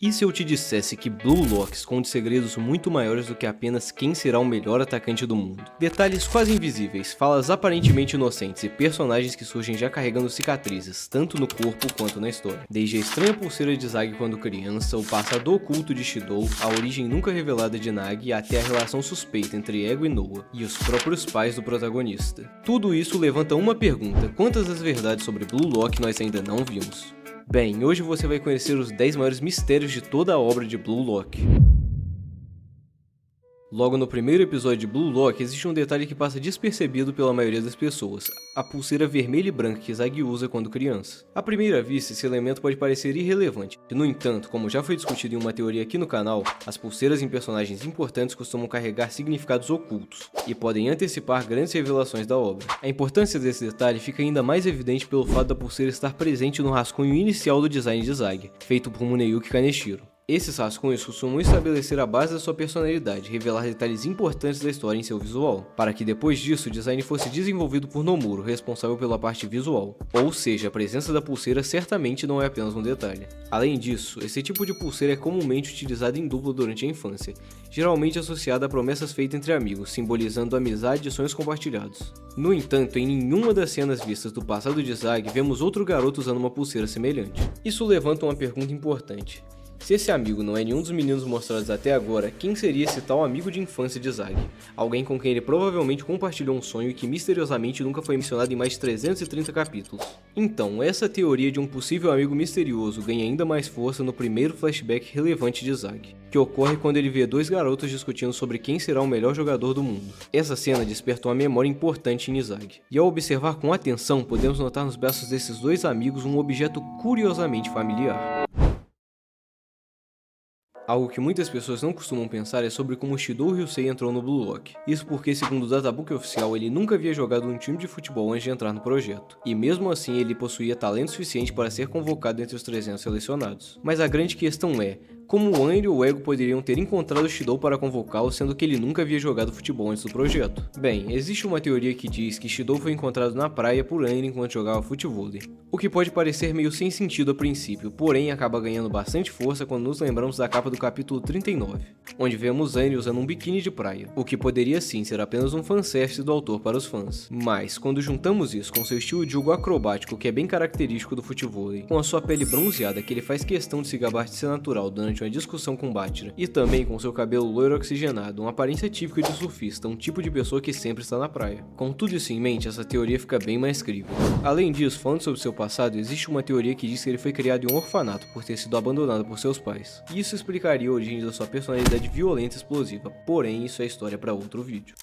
E se eu te dissesse que Blue Lock esconde segredos muito maiores do que apenas quem será o melhor atacante do mundo? Detalhes quase invisíveis, falas aparentemente inocentes e personagens que surgem já carregando cicatrizes, tanto no corpo quanto na história. Desde a estranha pulseira de Zag quando criança, o passado oculto de Shidou, a origem nunca revelada de Nagi até a relação suspeita entre Ego e Noah, e os próprios pais do protagonista. Tudo isso levanta uma pergunta: quantas das verdades sobre Blue Lock nós ainda não vimos? Bem, hoje você vai conhecer os 10 maiores mistérios de toda a obra de Blue Lock. Logo no primeiro episódio de Blue Lock existe um detalhe que passa despercebido pela maioria das pessoas: a pulseira vermelha e branca que Zag usa quando criança. À primeira vista, esse elemento pode parecer irrelevante. No entanto, como já foi discutido em uma teoria aqui no canal, as pulseiras em personagens importantes costumam carregar significados ocultos e podem antecipar grandes revelações da obra. A importância desse detalhe fica ainda mais evidente pelo fato da pulseira estar presente no rascunho inicial do design de Zag, feito por Muneyuki Kaneshiro. Esses rascunhos costumam estabelecer a base da sua personalidade, revelar detalhes importantes da história em seu visual, para que depois disso o design fosse desenvolvido por Nomuro, responsável pela parte visual. Ou seja, a presença da pulseira certamente não é apenas um detalhe. Além disso, esse tipo de pulseira é comumente utilizada em dupla durante a infância, geralmente associada a promessas feitas entre amigos, simbolizando amizade e sonhos compartilhados. No entanto, em nenhuma das cenas vistas do passado de Zag vemos outro garoto usando uma pulseira semelhante. Isso levanta uma pergunta importante: se esse amigo não é nenhum dos meninos mostrados até agora, quem seria esse tal amigo de infância de Zag? Alguém com quem ele provavelmente compartilhou um sonho e que misteriosamente nunca foi mencionado em mais de 330 capítulos. Então, essa teoria de um possível amigo misterioso ganha ainda mais força no primeiro flashback relevante de Zag, que ocorre quando ele vê dois garotos discutindo sobre quem será o melhor jogador do mundo. Essa cena despertou uma memória importante em Zag, e ao observar com atenção, podemos notar nos braços desses dois amigos um objeto curiosamente familiar. Algo que muitas pessoas não costumam pensar é sobre como Shidou Ryusei entrou no Blue Lock. Isso porque, segundo o databook oficial, ele nunca havia jogado num time de futebol antes de entrar no projeto. E mesmo assim, ele possuía talento suficiente para ser convocado entre os 300 selecionados. Mas a grande questão é: como o An e o Ego poderiam ter encontrado Shidou para convocá-lo, sendo que ele nunca havia jogado futebol antes do projeto? Bem, existe uma teoria que diz que Shidou foi encontrado na praia por An enquanto jogava futevôlei. O que pode parecer meio sem sentido a princípio, porém acaba ganhando bastante força quando nos lembramos da capa do capítulo 39, onde vemos An usando um biquíni de praia, o que poderia sim ser apenas um fanservice do autor para os fãs. Mas, quando juntamos isso com seu estilo de jogo acrobático, que é bem característico do futevôlei, com a sua pele bronzeada que ele faz questão de se gabar de ser natural durante uma discussão com Bátira, e também com seu cabelo loiro oxigenado, uma aparência típica de surfista, um tipo de pessoa que sempre está na praia. Com tudo isso em mente, essa teoria fica bem mais crível. Além disso, falando sobre seu passado, existe uma teoria que diz que ele foi criado em um orfanato por ter sido abandonado por seus pais. Isso explicaria a origem da sua personalidade violenta e explosiva, porém isso é história para outro vídeo.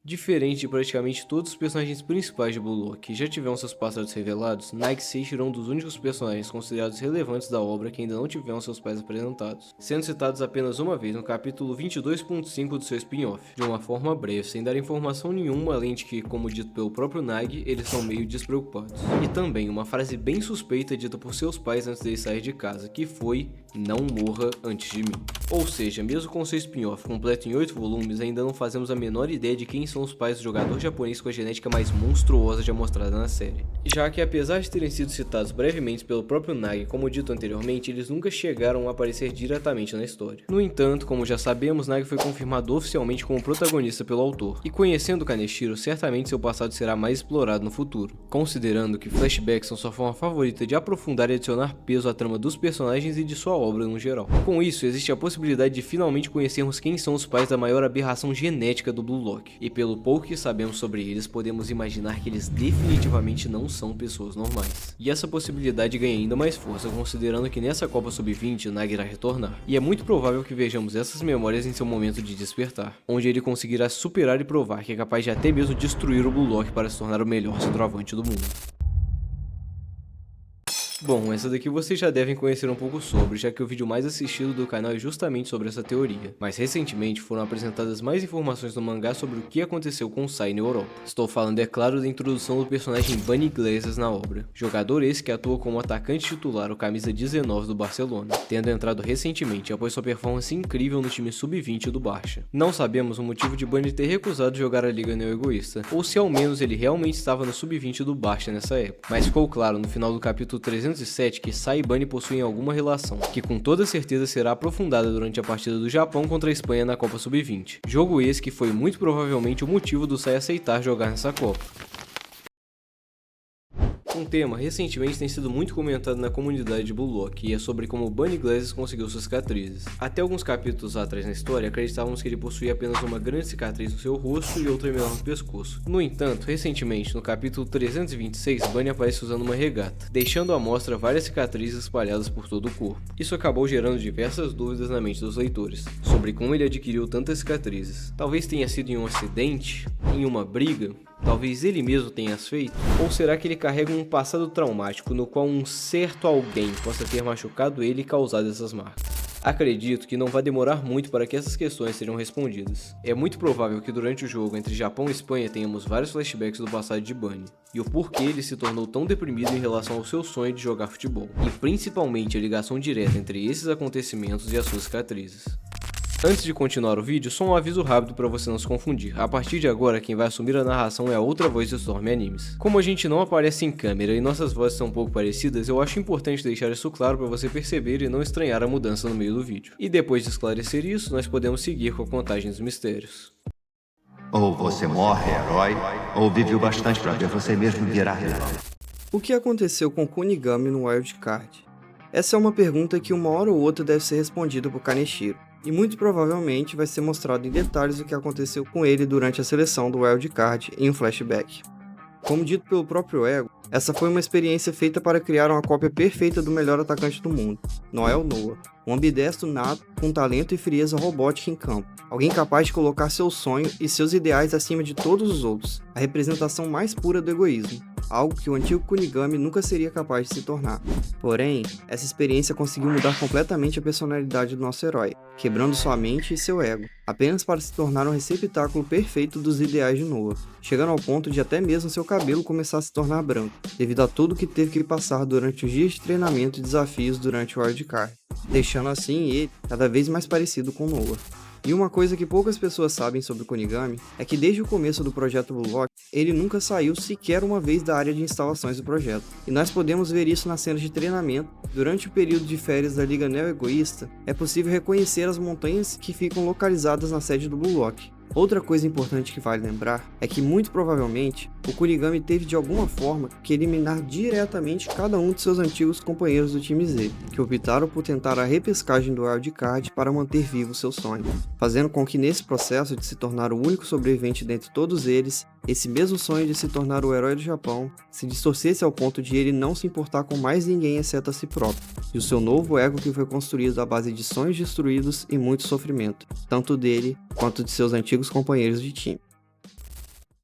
Diferente de praticamente todos os personagens principais de Blue Lock que já tiveram seus passados revelados, Naegi Seiichiro é um dos únicos personagens considerados relevantes da obra que ainda não tiveram seus pais apresentados, sendo citados apenas uma vez no capítulo 22.5 do seu spin-off, de uma forma breve, sem dar informação nenhuma, além de que, como dito pelo próprio Nagi, eles são meio despreocupados. E também uma frase bem suspeita dita por seus pais antes de sair de casa, que foi: "Não morra antes de mim". Ou seja, mesmo com seu spin-off completo em 8 volumes, ainda não fazemos a menor ideia de quem são os pais do jogador japonês com a genética mais monstruosa já mostrada na série. Já que, apesar de terem sido citados brevemente pelo próprio Nagi, como dito anteriormente, eles nunca chegaram a aparecer diretamente na história. No entanto, como já sabemos, Nagi foi confirmado oficialmente como protagonista pelo autor, e conhecendo Kaneshiro, certamente seu passado será mais explorado no futuro, considerando que flashbacks são sua forma favorita de aprofundar e adicionar peso à trama dos personagens e de sua obra no geral. Com isso, existe a possibilidade de finalmente conhecermos quem são os pais da maior aberração genética do Blue Lock, e pelo pouco que sabemos sobre eles, podemos imaginar que eles definitivamente não são pessoas normais. E essa possibilidade ganha ainda mais força, considerando que nessa Copa Sub-20 Nagi irá retornar, e é muito provável que vejamos essas memórias em seu momento de despertar, onde ele conseguirá superar e provar que é capaz de até mesmo destruir o Blue Lock para se tornar o melhor centroavante do mundo. Bom, essa daqui vocês já devem conhecer um pouco sobre, já que o vídeo mais assistido do canal é justamente sobre essa teoria. Mas recentemente foram apresentadas mais informações no mangá sobre o que aconteceu com Sai na Europa. Estou falando, é claro, da introdução do personagem Bunny Iglesias na obra. Jogador esse que atua como atacante titular, o camisa 19 do Barcelona, tendo entrado recentemente após sua performance incrível no time sub-20 do Barça. Não sabemos o motivo de Bunny ter recusado jogar a Liga Neo-Egoísta, ou se ao menos ele realmente estava no sub-20 do Barça nessa época. Mas ficou claro no final do capítulo 300 307 que Sai e Bunny possuem alguma relação, que com toda certeza será aprofundada durante a partida do Japão contra a Espanha na Copa Sub-20. Jogo esse que foi muito provavelmente o motivo do Sai aceitar jogar nessa Copa. Um tema recentemente tem sido muito comentado na comunidade de Blue Lock, e é sobre como Bunny Glasses conseguiu suas cicatrizes. Até alguns capítulos atrás na história, acreditávamos que ele possuía apenas uma grande cicatriz no seu rosto e outra menor no pescoço. No entanto, recentemente, no capítulo 326, Bunny aparece usando uma regata, deixando à mostra várias cicatrizes espalhadas por todo o corpo. Isso acabou gerando diversas dúvidas na mente dos leitores, sobre como ele adquiriu tantas cicatrizes. Talvez tenha sido em um acidente? Em uma briga? Talvez ele mesmo tenha as feito? Ou será que ele carrega um passado traumático no qual um certo alguém possa ter machucado ele e causado essas marcas? Acredito que não vai demorar muito para que essas questões sejam respondidas. É muito provável que durante o jogo entre Japão e Espanha tenhamos vários flashbacks do passado de Bunny, e o porquê ele se tornou tão deprimido em relação ao seu sonho de jogar futebol, e principalmente a ligação direta entre esses acontecimentos e as suas cicatrizes. Antes de continuar o vídeo, só um aviso rápido para você não se confundir. A partir de agora, quem vai assumir a narração é a outra voz do Storm Animes. Como a gente não aparece em câmera e nossas vozes são um pouco parecidas, eu acho importante deixar isso claro para você perceber e não estranhar a mudança no meio do vídeo. E depois de esclarecer isso, nós podemos seguir com a contagem dos mistérios. Ou você morre herói, ou vive o bastante para ver você mesmo virar herói. O que aconteceu com Kunigami no Wild Card? Essa é uma pergunta que uma hora ou outra deve ser respondida por Kaneshiro, e muito provavelmente vai ser mostrado em detalhes o que aconteceu com ele durante a seleção do Wild Card em um flashback. Como dito pelo próprio Ego, essa foi uma experiência feita para criar uma cópia perfeita do melhor atacante do mundo, Noel Noah, um ambidestro nato com talento e frieza robótica em campo, alguém capaz de colocar seu sonho e seus ideais acima de todos os outros, a representação mais pura do egoísmo, algo que o antigo Kunigami nunca seria capaz de se tornar. Porém, essa experiência conseguiu mudar completamente a personalidade do nosso herói, quebrando sua mente e seu ego, apenas para se tornar um receptáculo perfeito dos ideais de Noah, chegando ao ponto de até mesmo seu cabelo começar a se tornar branco, devido a tudo que teve que passar durante os dias de treinamento e desafios durante o Wildcard, deixando assim ele cada vez mais parecido com Noah. E uma coisa que poucas pessoas sabem sobre o Kunigami é que desde o começo do projeto Blue Lock, ele nunca saiu sequer uma vez da área de instalações do projeto. E nós podemos ver isso nas cenas de treinamento. Durante o período de férias da Liga Neo-Egoísta, é possível reconhecer as montanhas que ficam localizadas na sede do Blue Lock. Outra coisa importante que vale lembrar é que muito provavelmente o Kunigami teve de alguma forma que eliminar diretamente cada um de seus antigos companheiros do time Z, que optaram por tentar a repescagem do Wildcard para manter vivo seu sonho, fazendo com que nesse processo de se tornar o único sobrevivente dentre todos eles, esse mesmo sonho de se tornar o herói do Japão se distorcesse ao ponto de ele não se importar com mais ninguém exceto a si próprio, e o seu novo ego que foi construído à base de sonhos destruídos e muito sofrimento, tanto dele quanto de seus antigos companheiros de time.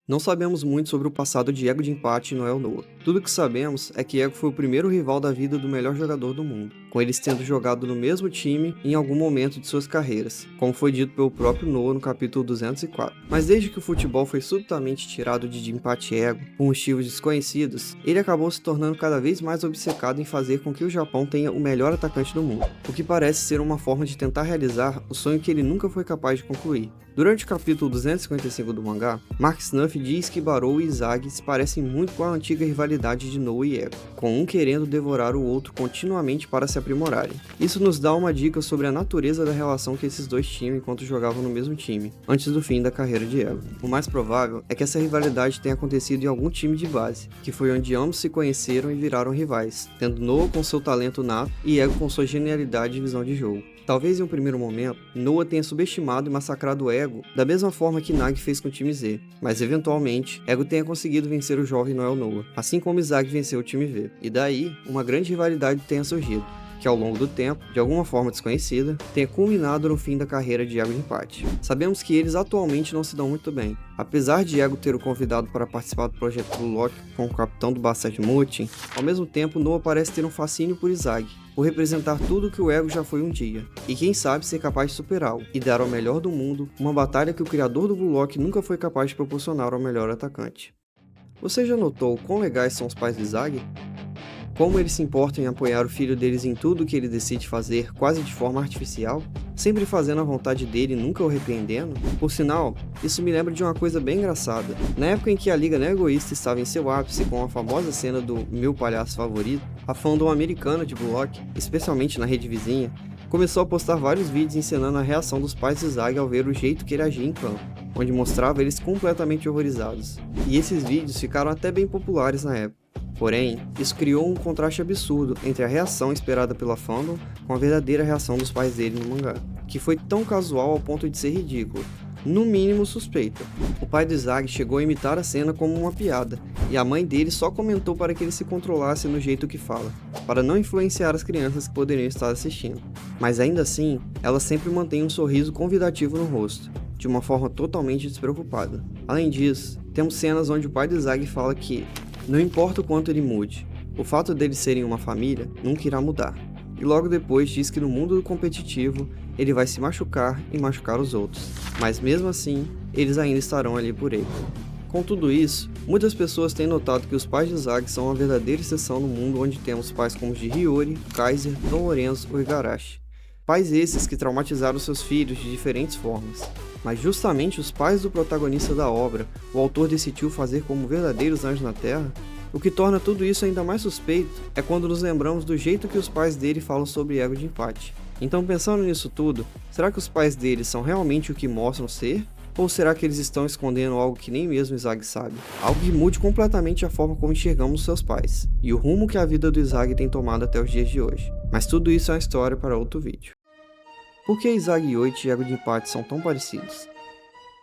Não sabemos muito sobre o passado de Ego de Empate e Noel Noah. Tudo que sabemos é que Ego foi o primeiro rival da vida do melhor jogador do mundo, com eles tendo jogado no mesmo time em algum momento de suas carreiras, como foi dito pelo próprio Noah no capítulo 204. Mas desde que o futebol foi subitamente tirado de Empate e Ego, por motivos desconhecidos, ele acabou se tornando cada vez mais obcecado em fazer com que o Japão tenha o melhor atacante do mundo, o que parece ser uma forma de tentar realizar o sonho que ele nunca foi capaz de concluir. Durante o capítulo 255 do mangá, Mark Snuff diz que Barou e Izagi se parecem muito com a antiga rivalidade de Noah e Ego, com um querendo devorar o outro continuamente para se aprimorarem. Isso nos dá uma dica sobre a natureza da relação que esses dois tinham enquanto jogavam no mesmo time, antes do fim da carreira de Ego. O mais provável é que essa rivalidade tenha acontecido em algum time de base, que foi onde ambos se conheceram e viraram rivais, tendo Noah com seu talento nato e Ego com sua genialidade e visão de jogo. Talvez em um primeiro momento, Noah tenha subestimado e massacrado Ego da mesma forma que Nagi fez com o time Z, mas eventualmente, Ego tenha conseguido vencer o jovem Noel Noah, assim como Izagi venceu o time V. E daí, uma grande rivalidade tenha surgido, que ao longo do tempo, de alguma forma desconhecida, tenha culminado no fim da carreira de Ego de Empate. Sabemos que eles atualmente não se dão muito bem. Apesar de Ego ter o convidado para participar do projeto Blue Lock com o capitão do Basset Mutin, ao mesmo tempo Noah parece ter um fascínio por Izagi, por representar tudo que o Ego já foi um dia, e quem sabe ser capaz de superá-lo, e dar ao melhor do mundo uma batalha que o criador do Blue Lock nunca foi capaz de proporcionar ao melhor atacante. Você já notou quão legais são os pais de Izagi? como eles se importam em apoiar o filho deles em tudo que ele decide fazer, quase de forma artificial, sempre fazendo a vontade dele e nunca o repreendendo. Por sinal, isso me lembra de uma coisa bem engraçada. Na época em que a Liga Não Egoísta estava em seu ápice com a famosa cena do Meu Palhaço Favorito, a fandom americana de Blue Lock, especialmente na rede vizinha, começou a postar vários vídeos encenando a reação dos pais de Zag ao ver o jeito que ele agia em campo, onde mostrava eles completamente horrorizados. E esses vídeos ficaram até bem populares na época. Porém, isso criou um contraste absurdo entre a reação esperada pela fandom com a verdadeira reação dos pais dele no mangá, que foi tão casual ao ponto de ser ridículo, no mínimo suspeita. O pai do Zag chegou a imitar a cena como uma piada, e a mãe dele só comentou para que ele se controlasse no jeito que fala, para não influenciar as crianças que poderiam estar assistindo. Mas ainda assim, ela sempre mantém um sorriso convidativo no rosto, de uma forma totalmente despreocupada. Além disso, temos cenas onde o pai do Zag fala que não importa o quanto ele mude, o fato deles serem uma família nunca irá mudar. E logo depois diz que no mundo do competitivo, ele vai se machucar e machucar os outros, mas mesmo assim, eles ainda estarão ali por ele. Com tudo isso, muitas pessoas têm notado que os pais de Zag são uma verdadeira exceção no mundo onde temos pais como os de Hiyori, Kaiser, Don Lorenzo ou Igarashi. Pais esses que traumatizaram seus filhos de diferentes formas. Mas justamente os pais do protagonista da obra, o autor decidiu fazer como verdadeiros anjos na Terra. O que torna tudo isso ainda mais suspeito é quando nos lembramos do jeito que os pais dele falam sobre ego de empate. Então, pensando nisso tudo, será que os pais dele são realmente o que mostram ser? Ou será que eles estão escondendo algo que nem mesmo Izag sabe? Algo que mude completamente a forma como enxergamos seus pais, e o rumo que a vida do Izag tem tomado até os dias de hoje. Mas tudo isso é uma história para outro vídeo. Por que Izag 8 e Ego de Empate são tão parecidos?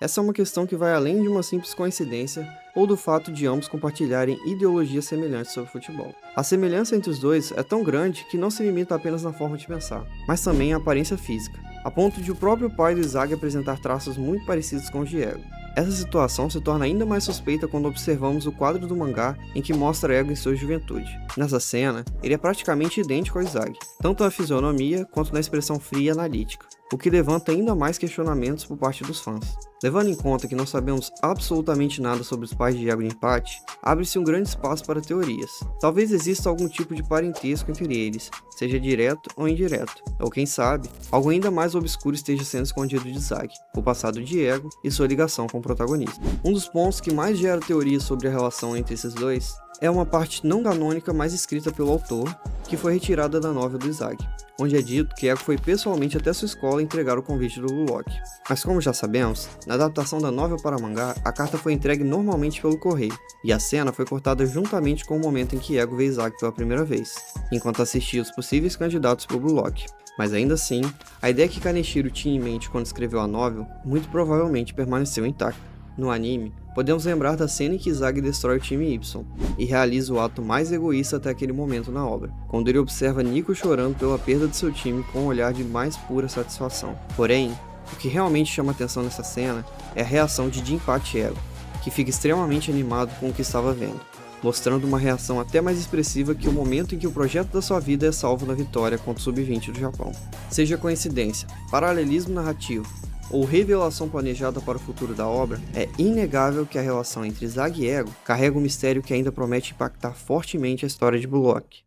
Essa é uma questão que vai além de uma simples coincidência ou do fato de ambos compartilharem ideologias semelhantes sobre futebol. A semelhança entre os dois é tão grande que não se limita apenas na forma de pensar, mas também a aparência física, a ponto de o próprio pai do Izag apresentar traços muito parecidos com os de Ego. Essa situação se torna ainda mais suspeita quando observamos o quadro do mangá em que mostra Ego em sua juventude. Nessa cena, ele é praticamente idêntico ao Izag, tanto na fisionomia quanto na expressão fria e analítica, o que levanta ainda mais questionamentos por parte dos fãs. Levando em conta que não sabemos absolutamente nada sobre os pais de Ego de Empate, abre-se um grande espaço para teorias. Talvez exista algum tipo de parentesco entre eles, seja direto ou indireto, ou quem sabe, algo ainda mais obscuro esteja sendo escondido de Zag, o passado de Ego e sua ligação com o protagonista. Um dos pontos que mais gera teorias sobre a relação entre esses dois é uma parte não canônica mais escrita pelo autor, que foi retirada da novel do Izag, onde é dito que Ego foi pessoalmente até sua escola entregar o convite do Blue Lock. Mas como já sabemos, na adaptação da novel para mangá, a carta foi entregue normalmente pelo correio, e a cena foi cortada juntamente com o momento em que Ego vê Izag pela primeira vez, enquanto assistia os possíveis candidatos para o Blue Lock. Mas ainda assim, a ideia que Kaneshiro tinha em mente quando escreveu a novel, muito provavelmente permaneceu intacta. No anime, podemos lembrar da cena em que Izag destrói o time Y, e realiza o ato mais egoísta até aquele momento na obra, quando ele observa Nico chorando pela perda de seu time com um olhar de mais pura satisfação. Porém, o que realmente chama atenção nessa cena é a reação de Jinpachi Ego, que fica extremamente animado com o que estava vendo, mostrando uma reação até mais expressiva que o momento em que o projeto da sua vida é salvo na vitória contra o Sub-20 do Japão. Seja coincidência, paralelismo narrativo, ou revelação planejada para o futuro da obra, é inegável que a relação entre Zag e Ego carrega um mistério que ainda promete impactar fortemente a história de Blue Lock.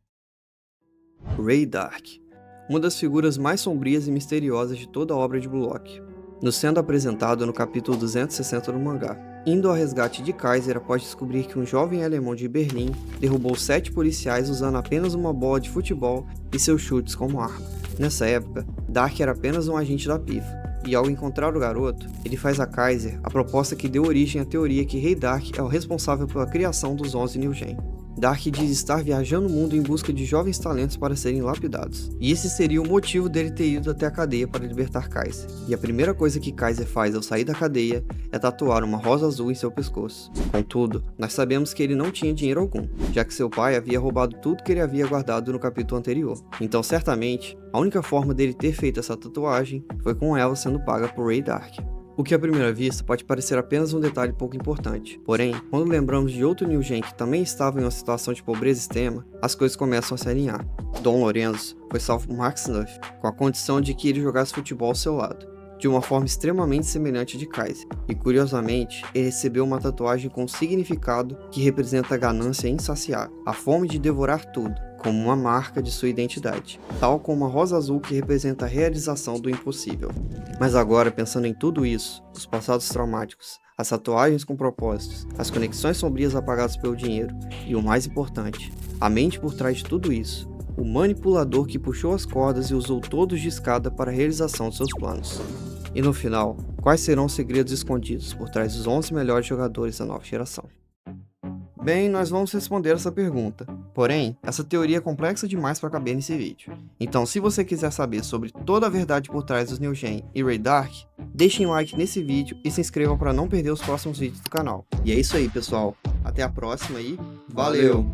Ray Dark, uma das figuras mais sombrias e misteriosas de toda a obra de Blue Lock, nos sendo apresentado no capítulo 260 do mangá, indo ao resgate de Kaiser após descobrir que um jovem alemão de Berlim derrubou 7 policiais usando apenas uma bola de futebol e seus chutes como arma. Nessa época, Dark era apenas um agente da PIFA, e ao encontrar o garoto, ele faz a Kaiser a proposta que deu origem à teoria que Rei Dark é o responsável pela criação dos 11 New Gen. Dark diz estar viajando o mundo em busca de jovens talentos para serem lapidados, e esse seria o motivo dele ter ido até a cadeia para libertar Kaiser. E a primeira coisa que Kaiser faz ao sair da cadeia é tatuar uma rosa azul em seu pescoço. Contudo, nós sabemos que ele não tinha dinheiro algum, já que seu pai havia roubado tudo que ele havia guardado no capítulo anterior. Então, certamente, a única forma dele ter feito essa tatuagem foi com ela sendo paga por Ray Dark. O que à primeira vista pode parecer apenas um detalhe pouco importante. Porém, quando lembramos de outro New Gen que também estava em uma situação de pobreza extrema, as coisas começam a se alinhar. Don Lorenzo foi salvo por Mark Snuff, com a condição de que ele jogasse futebol ao seu lado, de uma forma extremamente semelhante de Kaiser, e curiosamente, ele recebeu uma tatuagem com um significado que representa a ganância insaciável, a fome de devorar tudo, como uma marca de sua identidade, tal como a rosa azul que representa a realização do impossível. Mas agora, pensando em tudo isso, os passados traumáticos, as tatuagens com propósitos, as conexões sombrias apagadas pelo dinheiro e o mais importante, a mente por trás de tudo isso, o manipulador que puxou as cordas e usou todos de escada para a realização de seus planos. E no final, quais serão os segredos escondidos por trás dos 11 melhores jogadores da nova geração? Bem, nós vamos responder essa pergunta. Porém, essa teoria é complexa demais para caber nesse vídeo. Então, se você quiser saber sobre toda a verdade por trás dos New Gen e Ray Dark, deixem um like nesse vídeo e se inscrevam para não perder os próximos vídeos do canal. E é isso aí, pessoal. Até a próxima e valeu!